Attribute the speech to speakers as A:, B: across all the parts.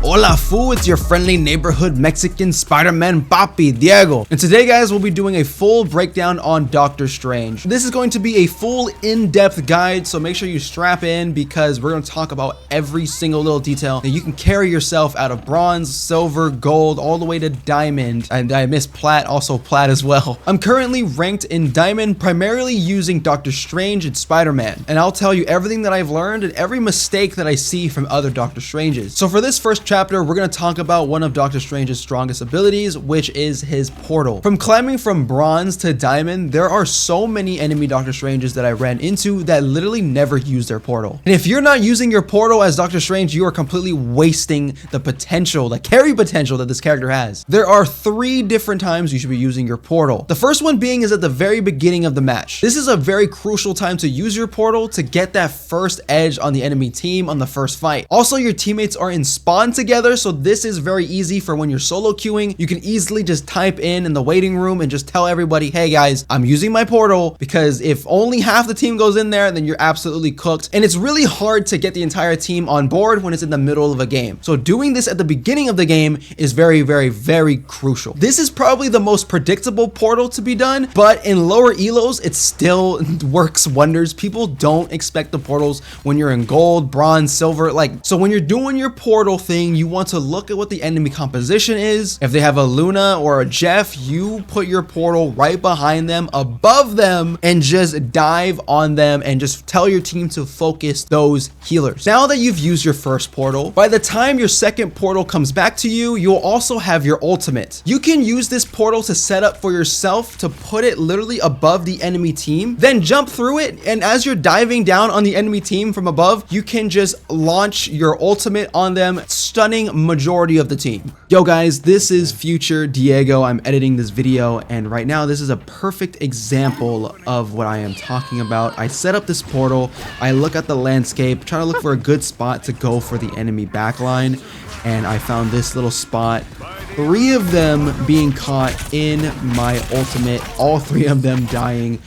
A: Hola fool, it's your friendly neighborhood Mexican Spider-Man Papi, Diego. And today guys, we'll be doing a full breakdown on Doctor Strange. This is going to be a full in-depth guide, so make sure you strap in because we're going to talk about every single little detail that you can carry yourself out of bronze, silver, gold, all the way to diamond. And I missed plat, also plat as well. I'm currently ranked in diamond, primarily using Doctor Strange and Spider-Man. And I'll tell you everything that I've learned and every mistake that I see from other Doctor Stranges. So for this first chapter, we're going to talk about one of Doctor Strange's strongest abilities, which is his portal. From climbing from bronze to diamond, there are so many enemy Doctor Stranges that I ran into that literally never use their portal. And if you're not using your portal as Doctor Strange, you are completely wasting the potential, the carry potential that this character has. There are 3 different times you should be using your portal. The first one being is at the very beginning of the match. This is a very crucial time to use your portal to get that first edge on the enemy team on the first fight. Also, your teammates are in spawn together, so this is very easy for when you're solo queuing. You can easily just type in the waiting room and just tell everybody, hey guys, I'm using my portal, because if only half the team goes in there, then you're absolutely cooked. And it's really hard to get the entire team on board when it's in the middle of a game. So doing this at the beginning of the game is very, very, very crucial. This is probably the most predictable portal to be done, but in lower elos, it still works wonders. People don't expect the portals when you're in gold, bronze, silver. So when you're doing your portal thing, you want to look at what the enemy composition is. If they have a Luna or a Jeff, you put your portal right behind them, above them, and just dive on them and just tell your team to focus those healers. Now that you've used your first portal, by the time your second portal comes back to you, you'll also have your ultimate. You can use this portal to set up for yourself to put it literally above the enemy team, then jump through it, and as you're diving down on the enemy team from above, you can just launch your ultimate on them, stunning majority of the team. Yo guys, this is future Diego. I'm editing this video, and right now this is a perfect example of what I am talking about. I set up this portal, I look at the landscape, try to look for a good spot to go for the enemy backline, and I found this little spot. 3 of them being caught in my ultimate, all 3 of them dying,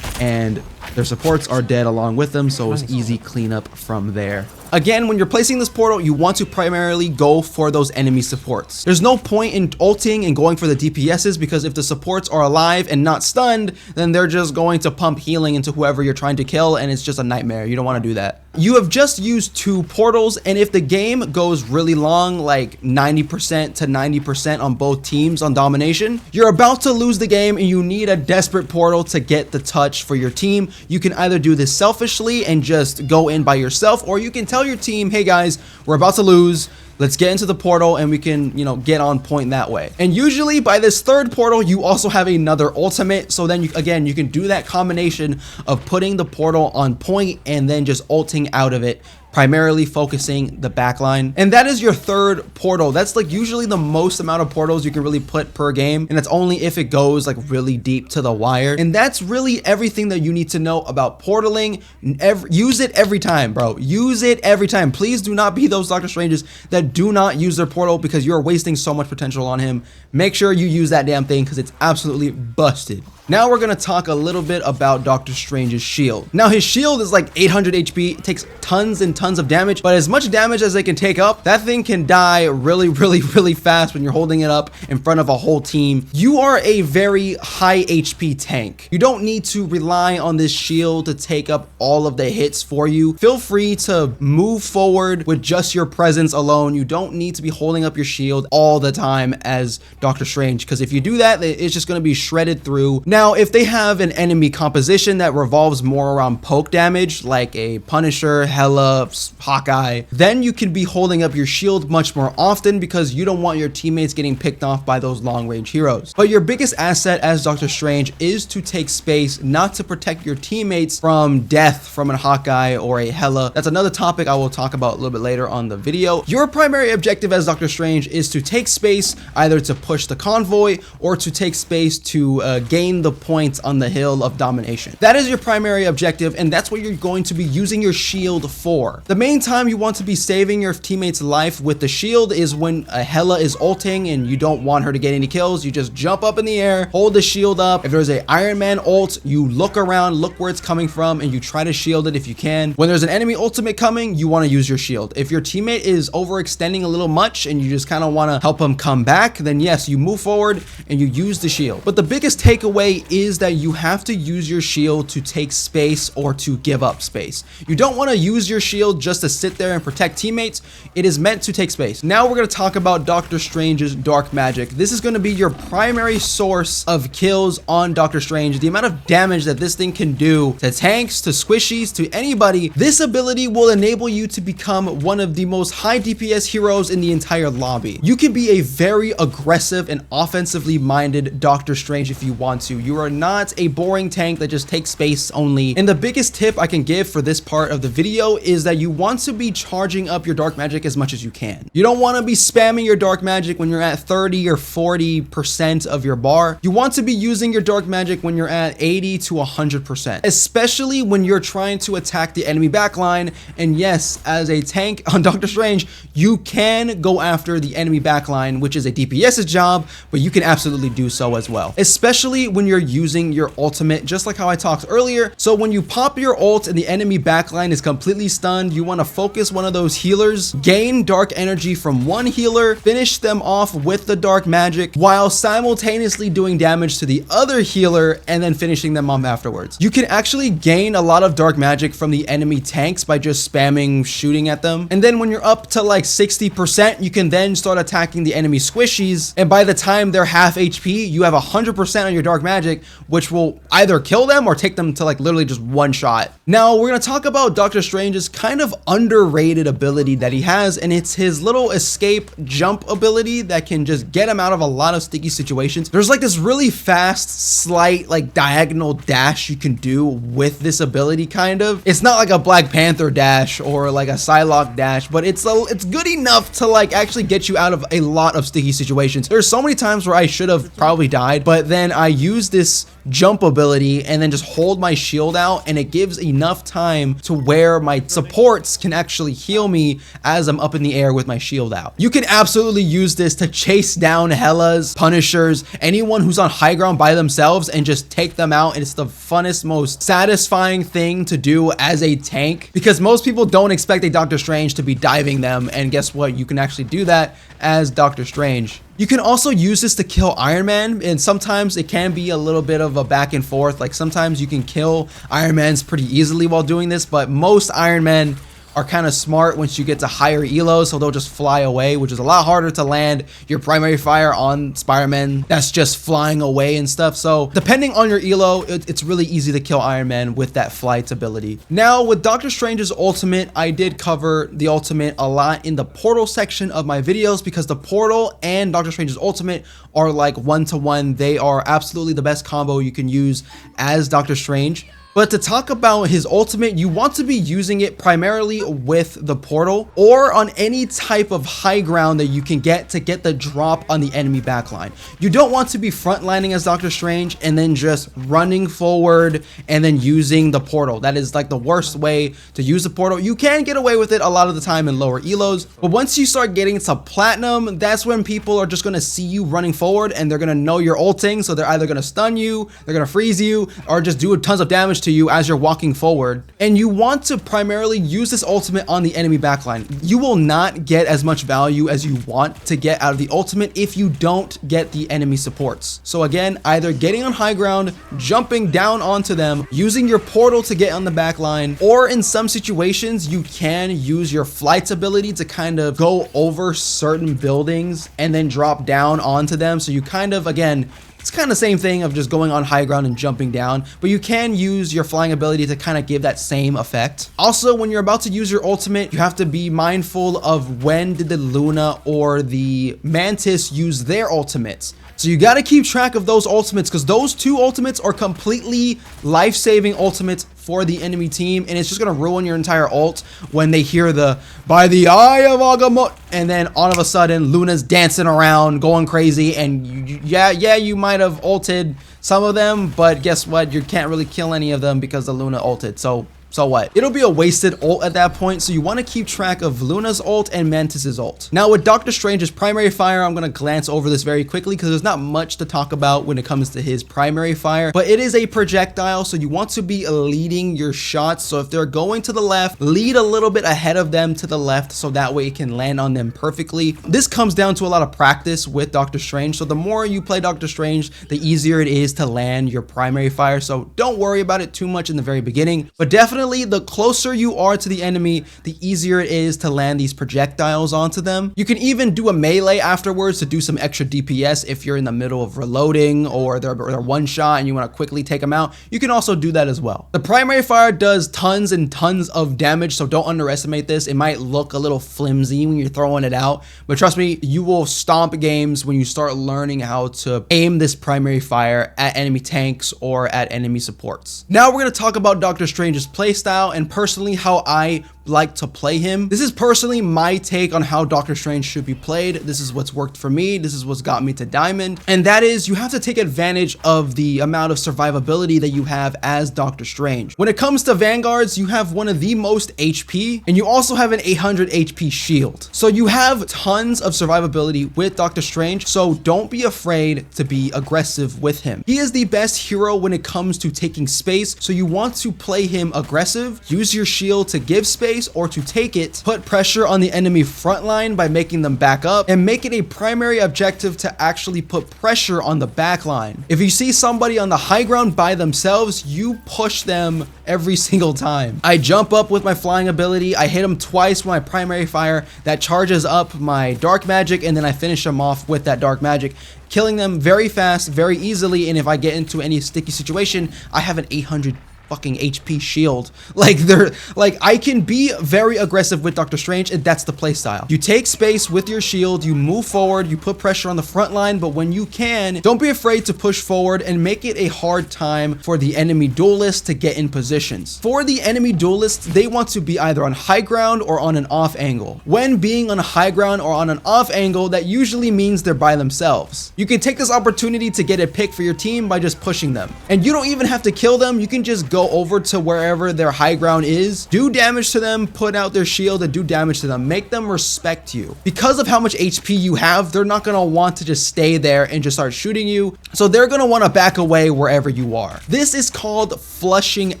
A: and their supports are dead along with them, so it was easy cleanup from there. Again, when you're placing this portal, you want to primarily go for those enemy supports. There's no point in ulting and going for the DPSs, because if the supports are alive and not stunned, then they're just going to pump healing into whoever you're trying to kill, and it's just a nightmare. You don't want to do that. You have just used 2 portals, and if the game goes really long, like 90% to 90% on both teams on domination, you're about to lose the game and you need a desperate portal to get the touch for your team. You can either do this selfishly and just go in by yourself, or you can tell your team, hey guys, we're about to lose, let's get into the portal and we can, get on point that way. And usually by this 3rd portal, you also have another ultimate. So then you can do that combination of putting the portal on point and then just ulting out of it, primarily focusing the backline. And that is your 3rd portal. That's like usually the most amount of portals you can really put per game, and that's only if it goes like really deep to the wire. And that's really everything that you need to know about portaling. Use it every time, bro. Use it every time. Please do not be those Doctor Stranges that do not use their portal, because you're wasting so much potential on him. Make sure you use that damn thing, because it's absolutely busted. Now we're going to talk a little bit about Doctor Strange's shield. Now his shield is like 800 HP, it takes tons and tons of damage, but as much damage as they can take up, that thing can die really, really, really fast when you're holding it up in front of a whole team. You are a very high HP tank. You don't need to rely on this shield to take up all of the hits for you. Feel free to move forward with just your presence alone. You don't need to be holding up your shield all the time as Doctor Strange, because if you do that, it's just going to be shredded through. Now, if they have an enemy composition that revolves more around poke damage, like a Punisher, Hela, Hawkeye, then you can be holding up your shield much more often, because you don't want your teammates getting picked off by those long-range heroes. But your biggest asset as Doctor Strange is to take space, not to protect your teammates from death from a Hawkeye or a Hela. That's another topic I will talk about a little bit later on the video. Your primary objective as Doctor Strange is to take space, either to push the convoy or to take space to gain the the points on the hill of domination. That is your primary objective, and that's what you're going to be using your shield for. The main time you want to be saving your teammate's life with the shield is when a Hela is ulting and you don't want her to get any kills. You just jump up in the air, hold the shield up. If there's a Iron Man ult, you look around, look where it's coming from, and you try to shield it if you can. When there's an enemy ultimate coming, you want to use your shield. If your teammate is overextending a little much and you just kind of want to help him come back, then yes, you move forward and you use the shield. But the biggest takeaway is that you have to use your shield to take space or to give up space. You don't want to use your shield just to sit there and protect teammates. It is meant to take space. Now we're going to talk about Doctor Strange's dark magic. This is going to be your primary source of kills on Doctor Strange. The amount of damage that this thing can do to tanks, to squishies, to anybody, this ability will enable you to become one of the most high DPS heroes in the entire lobby. You can be a very aggressive and offensively minded Doctor Strange if you want to. You are not a boring tank that just takes space only. And the biggest tip I can give for this part of the video is that you want to be charging up your dark magic as much as you can. You don't want to be spamming your dark magic when you're at 30 or 40% of your bar. You want to be using your dark magic when you're at 80 to 100%, especially when you're trying to attack the enemy backline. And yes, as a tank on Doctor Strange, you can go after the enemy backline, which is a DPS's job, but you can absolutely do so as well, especially when you're using your ultimate, just like how I talked earlier. So when you pop your ult and the enemy backline is completely stunned, you want to focus one of those healers, gain dark energy from one healer, finish them off with the dark magic while simultaneously doing damage to the other healer and then finishing them off afterwards. You can actually gain a lot of dark magic from the enemy tanks by just spamming shooting at them. And then when you're up to like 60%, you can then start attacking the enemy squishies. And by the time they're half HP, you have 100% on your dark magic, which will either kill them or take them to like literally just one shot. Now we're going to talk about Doctor Strange's kind of underrated ability that he has, and it's his little escape jump ability that can just get him out of a lot of sticky situations. There's like this really fast, slight, like diagonal dash you can do with this ability kind of. It's not like a Black Panther dash or like a Psylocke dash, but it's good enough to like actually get you out of a lot of sticky situations. There's so many times where I should have probably died, but then I use this jump ability and then just hold my shield out, and it gives enough time to where my supports can actually heal me as I'm up in the air with my shield out. You can absolutely use this to chase down Helas, Punishers, anyone who's on high ground by themselves and just take them out. And it's the funnest, most satisfying thing to do as a tank, because most people don't expect a Doctor Strange to be diving them, and guess what? You can actually do that as Doctor Strange. You can also use this to kill Iron Man, and sometimes it can be a little bit of a back and forth. Like sometimes you can kill Iron Mans pretty easily while doing this, but most Iron Men are kind of smart once you get to higher elos, so they'll just fly away, which is a lot harder to land your primary fire on Spider-Man that's just flying away and stuff. So depending on your elo, it's really easy to kill Iron Man with that flight ability. Now with Doctor Strange's ultimate, I did cover the ultimate a lot in the portal section of my videos, because the portal and Doctor Strange's ultimate are like one-to-one. They are absolutely the best combo you can use as Doctor Strange. But to talk about his ultimate, you want to be using it primarily with the portal or on any type of high ground that you can get to get the drop on the enemy backline. You don't want to be frontlining as Doctor Strange and then just running forward and then using the portal. That is like the worst way to use the portal. You can get away with it a lot of the time in lower elos, but once you start getting to platinum, that's when people are just going to see you running forward and they're going to know you're ulting. So they're either going to stun you, they're going to freeze you, or just do tons of damage to you as you're walking forward. And you want to primarily use this ultimate on the enemy backline. You will not get as much value as you want to get out of the ultimate if you don't get the enemy supports. So again, either getting on high ground, jumping down onto them, using your portal to get on the backline, or in some situations you can use your flight ability to kind of go over certain buildings and then drop down onto them. So you kind of, again, it's kind of the same thing of just going on high ground and jumping down, but you can use your flying ability to kind of give that same effect. Also, when you're about to use your ultimate, you have to be mindful of when did the Luna or the Mantis use their ultimates. So you got to keep track of those ultimates, because those two ultimates are completely life-saving ultimates for the enemy team, and it's just gonna ruin your entire ult when they hear the "by the eye of Agamotto," and then all of a sudden Luna's dancing around going crazy, and you might have ulted some of them, but guess what, you can't really kill any of them because the Luna ulted. So what? It'll be a wasted ult at that point, so you want to keep track of Luna's ult and Mantis's ult. Now with Doctor Strange's primary fire, I'm going to glance over this very quickly because there's not much to talk about when it comes to his primary fire, but it is a projectile, so you want to be leading your shots. So if they're going to the left, lead a little bit ahead of them to the left so that way it can land on them perfectly. This comes down to a lot of practice with Doctor Strange, so the more you play Doctor Strange, the easier it is to land your primary fire, so don't worry about it too much in the very beginning, but definitely the closer you are to the enemy, the easier it is to land these projectiles onto them. You can even do a melee afterwards to do some extra DPS if you're in the middle of reloading or they're one shot and you want to quickly take them out. You can also do that as well. The primary fire does tons and tons of damage, so don't underestimate this. It might look a little flimsy when you're throwing it out, but trust me, you will stomp games when you start learning how to aim this primary fire at enemy tanks or at enemy supports. Now we're going to talk about Doctor Strange's playstyle and personally how I like to play him. This is personally my take on how Doctor Strange should be played. This is what's worked for me. This is what's got me to diamond. And that is, you have to take advantage of the amount of survivability that you have as Doctor Strange. When it comes to vanguards, you have one of the most HP and you also have an 800 HP shield. So you have tons of survivability with Doctor Strange. So don't be afraid to be aggressive with him. He is the best hero when it comes to taking space. So you want to play him aggressive, use your shield to give space or to take it, put pressure on the enemy front line by making them back up, and make it a primary objective to actually put pressure on the back line. If you see somebody on the high ground by themselves, you push them every single time. I jump up with my flying ability, I hit them twice with my primary fire, that charges up my dark magic, and then I finish them off with that dark magic, killing them very fast, very easily, and if I get into any sticky situation, I have an 800 fucking HP shield. I can be very aggressive with Doctor Strange, and that's the play style. You take space with your shield, you move forward, you put pressure on the front line, but when you can, don't be afraid to push forward and make it a hard time for the enemy duelist to get in positions. For the enemy duelists, they want to be either on high ground or on an off angle. When being on a high ground or on an off angle, that usually means they're by themselves. You can take this opportunity to get a pick for your team by just pushing them. And you don't even have to kill them, you can just go over to wherever their high ground is, do damage to them, put out their shield and do damage to them. Make them respect you. Because of how much HP you have, they're not going to want to just stay there and just start shooting you. So they're going to want to back away wherever you are. This is called flushing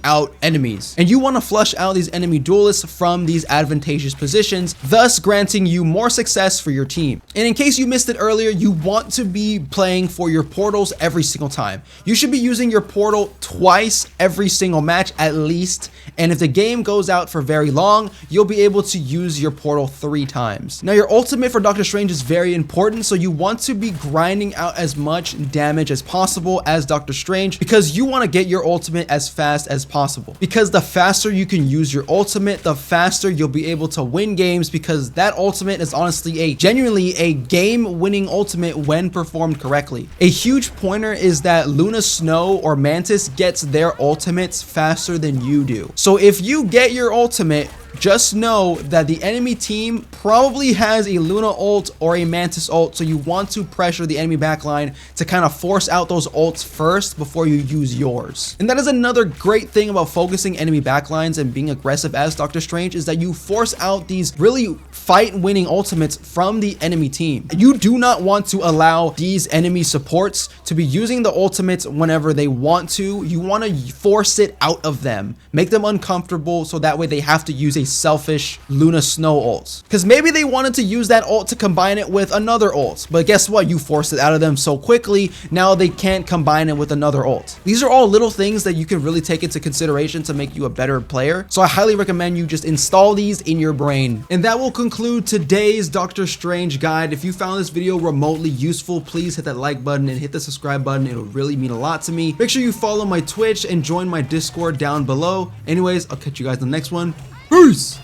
A: out enemies. And you want to flush out these enemy duelists from these advantageous positions, thus granting you more success for your team. And in case you missed it earlier, you want to be playing for your portals every single time. You should be using your portal twice every single match at least, and if the game goes out for very long, you'll be able to use your portal 3 times. Now your ultimate for Doctor Strange is very important, so you want to be grinding out as much damage as possible as Doctor Strange because you want to get your ultimate as fast as possible, because the faster you can use your ultimate, the faster you'll be able to win games, because that ultimate is honestly genuinely a game-winning ultimate when performed correctly. A huge pointer is that Luna Snow or Mantis gets their ultimates faster than you do. So if you get your ultimate, just know that the enemy team probably has a Luna ult or a Mantis ult, so you want to pressure the enemy backline to kind of force out those ults first before you use yours. And that is another great thing about focusing enemy backlines and being aggressive as Doctor Strange, is that you force out these really fight-winning ultimates from the enemy team. You do not want to allow these enemy supports to be using the ultimates whenever they want to. You want to force it out of them, make them uncomfortable, so that way they have to use a selfish Luna Snow ult, because maybe they wanted to use that ult to combine it with another ult, but guess what, you forced it out of them so quickly, now they can't combine it with another ult. These are all little things that you can really take into consideration to make you a better player, so I highly recommend you just install these in your brain. And that will conclude today's Doctor Strange guide. If you found this video remotely useful, please hit that like button and hit the subscribe button. It'll really mean a lot to me. Make sure you follow my Twitch and join my Discord down below. Anyways, I'll catch you guys in the next one. Peace!